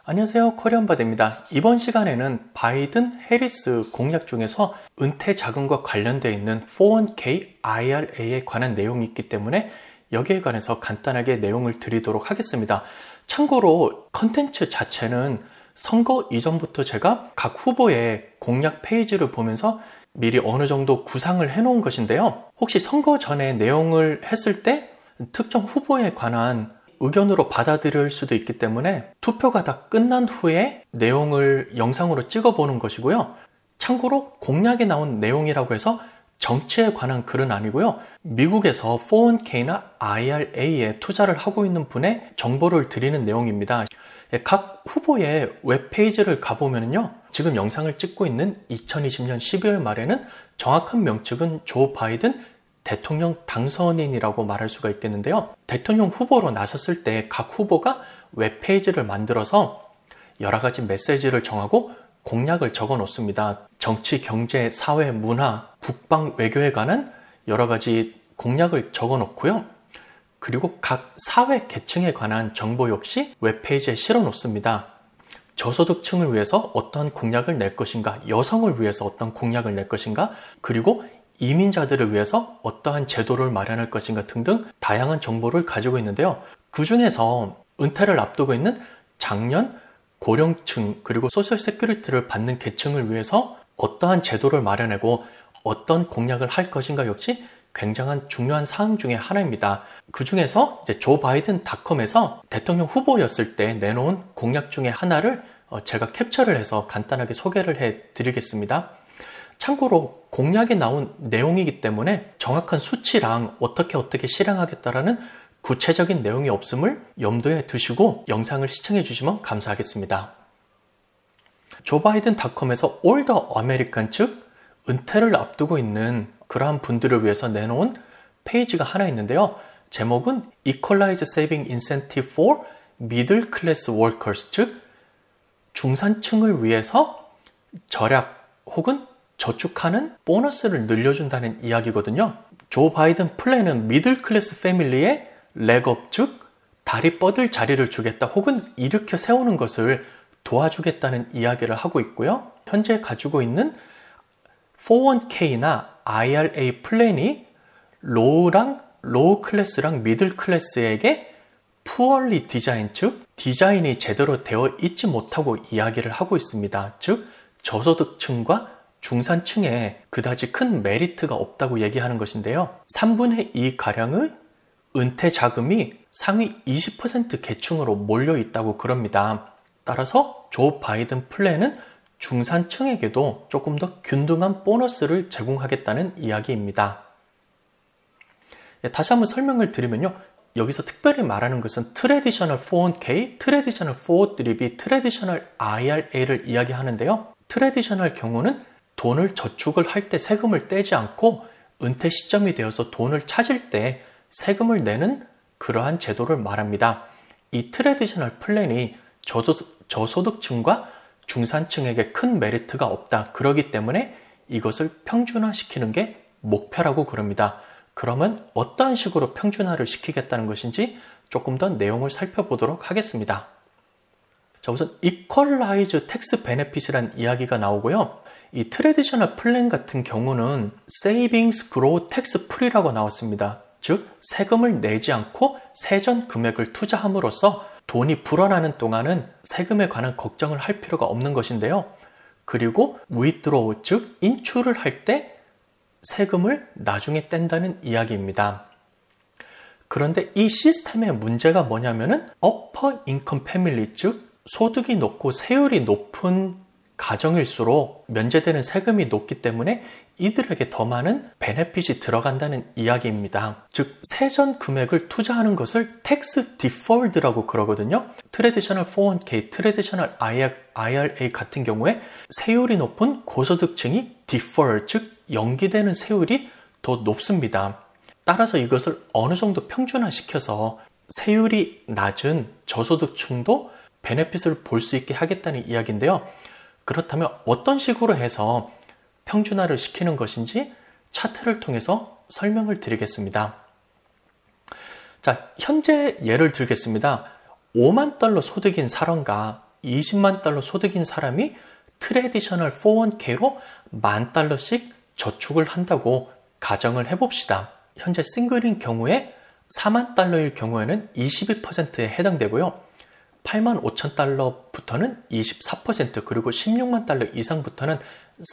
안녕하세요, 코리안바디입니다. 이번 시간에는 바이든 해리스 공약 중에서 은퇴 자금과 관련되어 있는 401k IRA에 관한 내용이 있기 때문에 여기에 관해서 간단하게 내용을 드리도록 하겠습니다. 참고로 컨텐츠 자체는 선거 이전부터 제가 각 후보의 공약 페이지를 보면서 미리 어느 정도 구상을 해놓은 것인데요. 혹시 선거 전에 내용을 했을 때 특정 후보에 관한 의견으로 받아들일 수도 있기 때문에 투표가 다 끝난 후에 내용을 영상으로 찍어보는 것이고요. 참고로 공약에 나온 내용이라고 해서 정치에 관한 글은 아니고요. 미국에서 401k나 IRA에 투자를 하고 있는 분의 정보를 드리는 내용입니다. 각 후보의 웹페이지를 가보면요. 지금 영상을 찍고 있는 2020년 12월 말에는 정확한 명칭은 조 바이든 대통령 당선인이라고 말할 수가 있겠는데요. 대통령 후보로 나섰을 때 각 후보가 웹페이지를 만들어서 여러 가지 메시지를 정하고 공약을 적어 놓습니다. 정치, 경제, 사회, 문화, 국방, 외교에 관한 여러 가지 공약을 적어 놓고요. 그리고 각 사회 계층에 관한 정보 역시 웹페이지에 실어 놓습니다. 저소득층을 위해서 어떤 공약을 낼 것인가, 여성을 위해서 어떤 공약을 낼 것인가, 그리고 이민자들을 위해서 어떠한 제도를 마련할 것인가 등등 다양한 정보를 가지고 있는데요. 그 중에서 은퇴를 앞두고 있는 장년, 고령층, 그리고 소셜 세큐리티를 받는 계층을 위해서 어떠한 제도를 마련하고 어떤 공약을 할 것인가 역시 굉장한 중요한 사항 중에 하나입니다. 그 중에서 이제 조 바이든닷컴에서 대통령 후보였을 때 내놓은 공약 중에 하나를 제가 캡처를 해서 간단하게 소개를 해드리겠습니다. 참고로 공약에 나온 내용이기 때문에 정확한 수치랑 어떻게 실행하겠다라는 구체적인 내용이 없음을 염두에 두시고 영상을 시청해 주시면 감사하겠습니다. 조 바이든닷컴에서 올더 아메리칸 즉 은퇴를 앞두고 있는 그러한 분들을 위해서 내놓은 페이지가 하나 있는데요. 제목은 Equalize Saving Incentive for Middle Class Workers 즉 중산층을 위해서 절약 혹은 저축하는 보너스를 늘려준다는 이야기거든요. 조 바이든 플랜은 미들 클래스 패밀리의 렉업 즉 다리 뻗을 자리를 주겠다 혹은 일으켜 세우는 것을 도와주겠다는 이야기를 하고 있고요. 현재 가지고 있는 401k나 IRA 플랜이 로우 클래스랑 미들 클래스에게 푸얼리 디자인 즉 디자인이 제대로 되어 있지 못하고 이야기를 하고 있습니다. 즉 저소득층과 중산층에 그다지 큰 메리트가 없다고 얘기하는 것인데요. 3분의 2 가량의 은퇴 자금이 상위 20% 계층으로 몰려 있다고 그럽니다. 따라서 조 바이든 플랜은 중산층에게도 조금 더 균등한 보너스를 제공하겠다는 이야기입니다. 다시 한번 설명을 드리면요. 여기서 특별히 말하는 것은 트래디셔널 401k, 트래디셔널 403b, 트래디셔널 IRA를 이야기하는데요. 트래디셔널 경우는 돈을 저축을 할 때 세금을 떼지 않고 은퇴 시점이 되어서 돈을 찾을 때 세금을 내는 그러한 제도를 말합니다. 이 트래디셔널 플랜이 저소득층과 중산층에게 큰 메리트가 없다. 그러기 때문에 이것을 평준화시키는 게 목표라고 그럽니다. 그러면 어떤 식으로 평준화를 시키겠다는 것인지 조금 더 내용을 살펴보도록 하겠습니다. 자, 우선 Equalize Tax Benefit이라는 이야기가 나오고요. 이 트래디셔널 플랜 같은 경우는 Savings Grow Tax Free라고 나왔습니다. 즉 세금을 내지 않고 세전 금액을 투자함으로써 돈이 불어나는 동안은 세금에 관한 걱정을 할 필요가 없는 것인데요. 그리고 Withdraw 즉 인출을 할 때 세금을 나중에 뗀다는 이야기입니다. 그런데 이 시스템의 문제가 뭐냐면은 Upper Income Family 즉 소득이 높고 세율이 높은 가정일수록 면제되는 세금이 높기 때문에 이들에게 더 많은 베네핏이 들어간다는 이야기입니다. 즉 세전 금액을 투자하는 것을 텍스 디펄드라고 그러거든요. 트래디셔널 401k, 트래디셔널 IRA 같은 경우에 세율이 높은 고소득층이 디펄 즉 연기되는 세율이 더 높습니다. 따라서 이것을 어느 정도 평준화시켜서 세율이 낮은 저소득층도 베네핏을 볼 수 있게 하겠다는 이야기인데요. 그렇다면 어떤 식으로 해서 평준화를 시키는 것인지 차트를 통해서 설명을 드리겠습니다. 자, 현재 예를 들겠습니다. $5만 소득인 사람과 20만 달러 소득인 사람이 트래디셔널 401k로 $10,000씩 저축을 한다고 가정을 해봅시다. 현재 싱글인 경우에 4만 달러일 경우에는 22%에 해당되고요. 8만 5천 달러부터는 24%, 그리고 16만 달러 이상부터는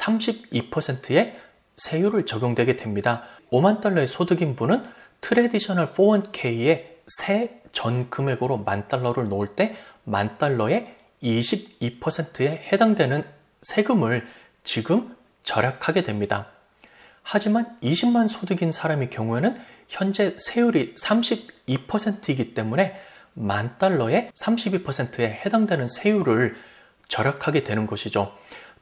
32%의 세율을 적용되게 됩니다. 5만 달러의 소득인 분은 트래디셔널 401k에 세 전 금액으로 $10,000를 놓을 때 $10,000의 22%에 해당되는 세금을 지금 절약하게 됩니다. 하지만 20만 소득인 사람의 경우에는 현재 세율이 32%이기 때문에 $10,000의 32%에 해당되는 세율을 절약하게 되는 것이죠.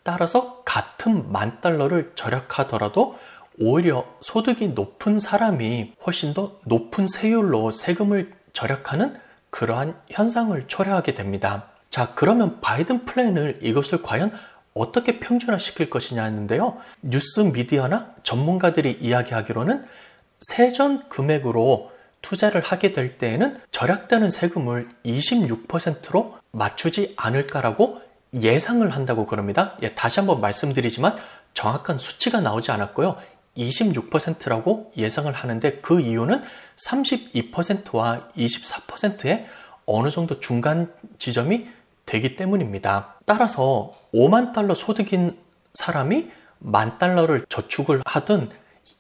따라서 같은 $10,000를 절약하더라도 오히려 소득이 높은 사람이 훨씬 더 높은 세율로 세금을 절약하는 그러한 현상을 초래하게 됩니다. 자, 그러면 바이든 플랜을 이것을 과연 어떻게 평준화시킬 것이냐는데요. 뉴스 미디어나 전문가들이 이야기하기로는 세전 금액으로 투자를 하게 될 때에는 절약되는 세금을 26%로 맞추지 않을까라고 예상을 한다고 그럽니다. 다시 한번 말씀드리지만 정확한 수치가 나오지 않았고요. 26%라고 예상을 하는데 그 이유는 32%와 24%의 어느 정도 중간 지점이 되기 때문입니다. 따라서 5만 달러 소득인 사람이 $10,000를 저축을 하든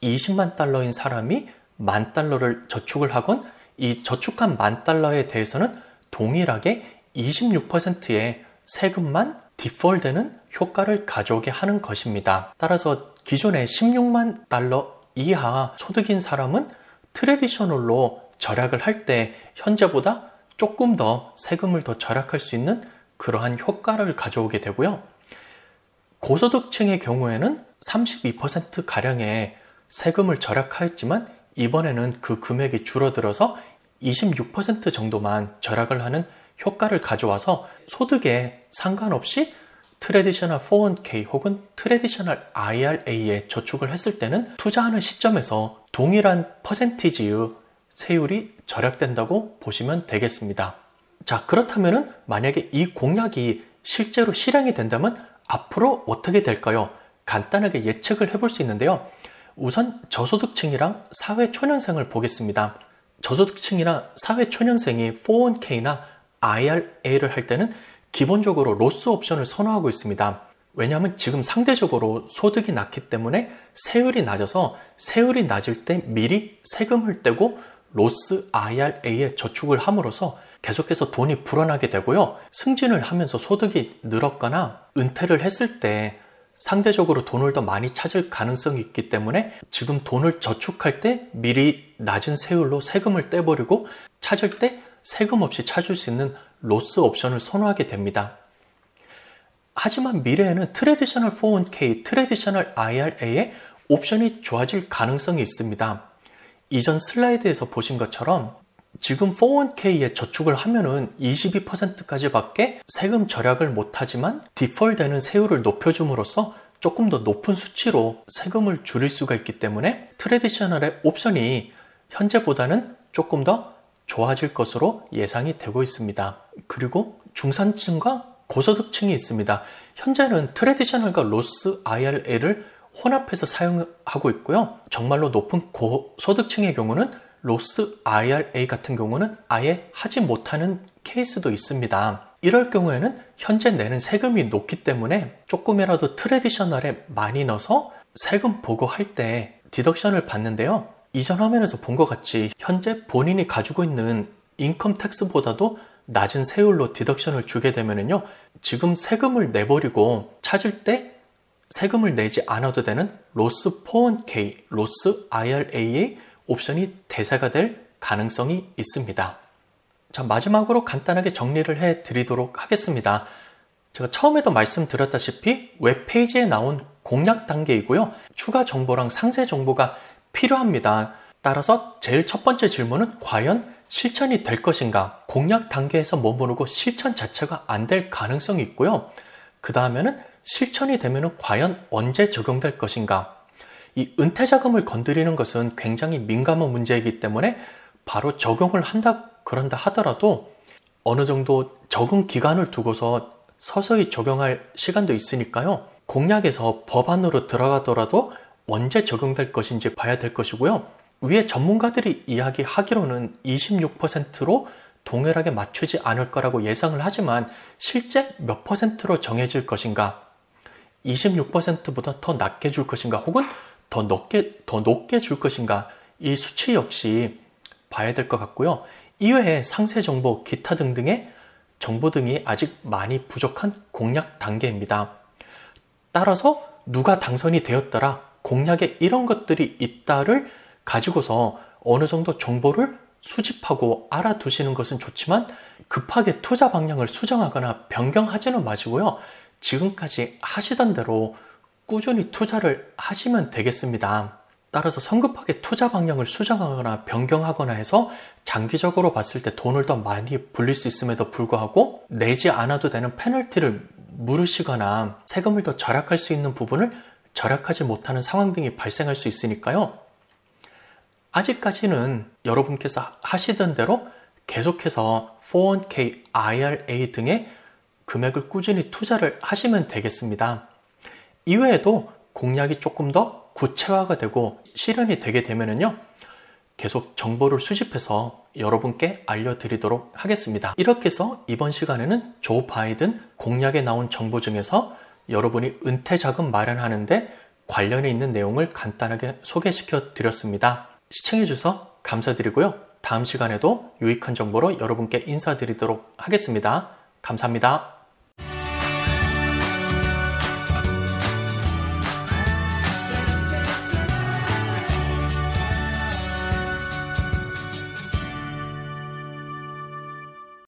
20만 달러인 사람이 $10,000를 저축을 하건 이 저축한 $10,000에 대해서는 동일하게 26%의 세금만 디폴되는 효과를 가져오게 하는 것입니다. 따라서 기존의 16만 달러 이하 소득인 사람은 트래디셔널로 절약을 할 때 현재보다 조금 더 세금을 더 절약할 수 있는 그러한 효과를 가져오게 되고요. 고소득층의 경우에는 32%가량의 세금을 절약하였지만 이번에는 그 금액이 줄어들어서 26% 정도만 절약을 하는 효과를 가져와서 소득에 상관없이 트래디셔널 401k 혹은 트래디셔널 IRA에 저축을 했을 때는 투자하는 시점에서 동일한 퍼센티지의 세율이 절약된다고 보시면 되겠습니다. 자, 그렇다면 만약에 이 공약이 실제로 실행이 된다면 앞으로 어떻게 될까요? 간단하게 예측을 해볼 수 있는데요. 우선 저소득층이랑 사회초년생을 보겠습니다. 저소득층이나 사회초년생이 401k나 IRA를 할 때는 기본적으로 로스 옵션을 선호하고 있습니다. 왜냐하면 지금 상대적으로 소득이 낮기 때문에 세율이 낮아서 세율이 낮을 때 미리 세금을 떼고 로스 IRA에 저축을 함으로써 계속해서 돈이 불어나게 되고요. 승진을 하면서 소득이 늘었거나 은퇴를 했을 때 상대적으로 돈을 더 많이 찾을 가능성이 있기 때문에 지금 돈을 저축할 때 미리 낮은 세율로 세금을 떼버리고 찾을 때 세금 없이 찾을 수 있는 로스 옵션을 선호하게 됩니다. 하지만 미래에는 트래디셔널 401k, 트래디셔널 IRA의 옵션이 좋아질 가능성이 있습니다. 이전 슬라이드에서 보신 것처럼 지금 401k에 저축을 하면은 22%까지 밖에 세금 절약을 못하지만 디폴되는 세율을 높여줌으로써 조금 더 높은 수치로 세금을 줄일 수가 있기 때문에 트래디셔널의 옵션이 현재보다는 조금 더 좋아질 것으로 예상이 되고 있습니다. 그리고 중산층과 고소득층이 있습니다. 현재는 트래디셔널과 로스 IRA를 혼합해서 사용하고 있고요. 정말로 높은 고소득층의 경우는 로스 IRA 같은 경우는 아예 하지 못하는 케이스도 있습니다. 이럴 경우에는 현재 내는 세금이 높기 때문에 조금이라도 트래디셔널에 많이 넣어서 세금 보고할 때 디덕션을 받는데요. 이전 화면에서 본 것 같이 현재 본인이 가지고 있는 인컴 텍스보다도 낮은 세율로 디덕션을 주게 되면요. 지금 세금을 내버리고 찾을 때 세금을 내지 않아도 되는 로스 401k, 로스 IRA의 옵션이 대세가 될 가능성이 있습니다. 자, 마지막으로 간단하게 정리를 해 드리도록 하겠습니다. 제가 처음에도 말씀드렸다시피 웹페이지에 나온 공략 단계이고요. 추가 정보랑 상세 정보가 필요합니다. 따라서 제일 첫 번째 질문은 과연 실천이 될 것인가? 공략 단계에서 머무르고 실천 자체가 안 될 가능성이 있고요. 그 다음에는 실천이 되면 과연 언제 적용될 것인가? 이 은퇴자금을 건드리는 것은 굉장히 민감한 문제이기 때문에 바로 적용을 한다 그런다 하더라도 어느 정도 적응 기간을 두고서 서서히 적용할 시간도 있으니까요. 공약에서 법안으로 들어가더라도 언제 적용될 것인지 봐야 될 것이고요. 위에 전문가들이 이야기하기로는 26%로 동일하게 맞추지 않을 거라고 예상을 하지만 실제 몇 %로 정해질 것인가, 26%보다 더 낮게 줄 것인가 혹은 더 높게 줄 것인가, 이 수치 역시 봐야 될 것 같고요. 이외에 상세 정보, 기타 등등의 정보 등이 아직 많이 부족한 공약 단계입니다. 따라서 누가 당선이 되었더라, 공약에 이런 것들이 있다를 가지고서 어느 정도 정보를 수집하고 알아두시는 것은 좋지만 급하게 투자 방향을 수정하거나 변경하지는 마시고요. 지금까지 하시던 대로 꾸준히 투자를 하시면 되겠습니다. 따라서 성급하게 투자 방향을 수정하거나 변경하거나 해서 장기적으로 봤을 때 돈을 더 많이 불릴 수 있음에도 불구하고 내지 않아도 되는 페널티를 물으시거나 세금을 더 절약할 수 있는 부분을 절약하지 못하는 상황 등이 발생할 수 있으니까요. 아직까지는 여러분께서 하시던 대로 계속해서 401k, IRA 등의 금액을 꾸준히 투자를 하시면 되겠습니다. 이외에도 공약이 조금 더 구체화가 되고 실현이 되게 되면은요, 계속 정보를 수집해서 여러분께 알려드리도록 하겠습니다. 이렇게 해서 이번 시간에는 조 바이든 공약에 나온 정보 중에서 여러분이 은퇴 자금 마련하는데 관련해 있는 내용을 간단하게 소개시켜 드렸습니다. 시청해주셔서 감사드리고요. 다음 시간에도 유익한 정보로 여러분께 인사드리도록 하겠습니다. 감사합니다.